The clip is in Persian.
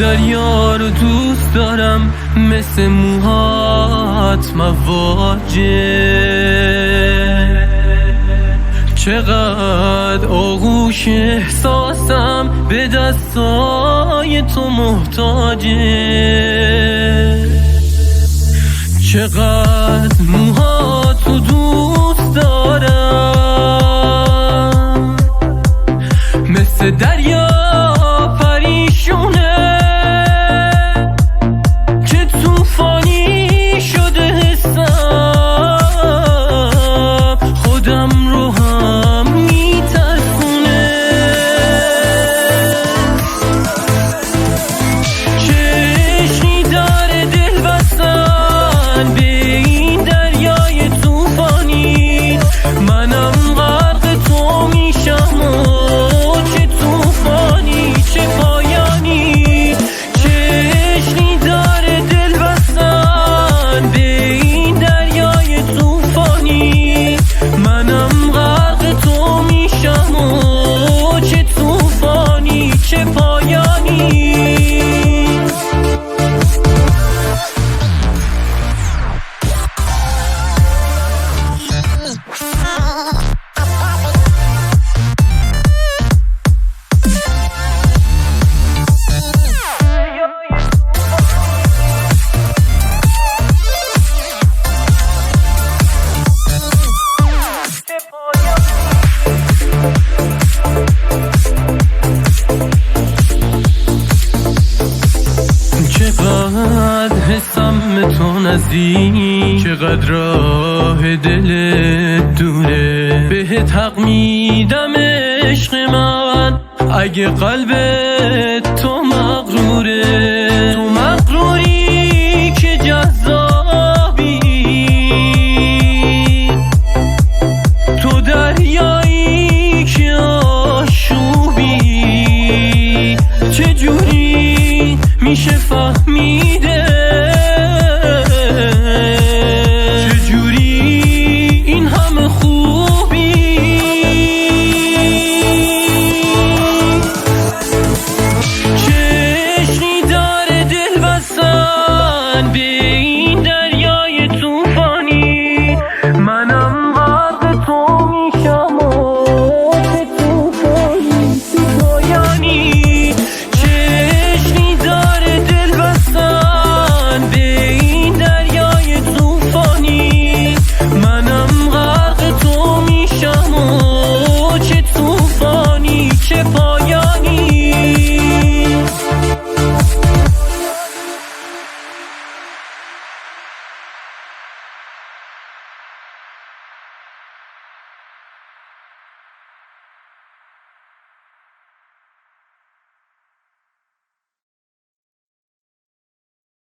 دریا رو دوست دارم مثل موهات مواجه، چقدر آغوش احساسم به دستای تو محتاجه، چقدر موهاتو دوست دارم مثل دریا پریشونه که طوفانی شده حسم، خودم رو هم میترسونه. چشمی داره دل بستن به این دریای طوفانی، منم غرق تو میشم و چه طوفانی چه پایانی. چشمی داره دل بستن به این دریای طوفانی، منم غرق تو میشم و چه طوفانی چه پایانی. چقدر حسم تو نزدیک، چقدر راه دلت دوره، بهت حق میدم عشق من اگه قلبت تو مغروره. تو مغروری که جذابی، تو دریایی که آشوبی، چجوری میشه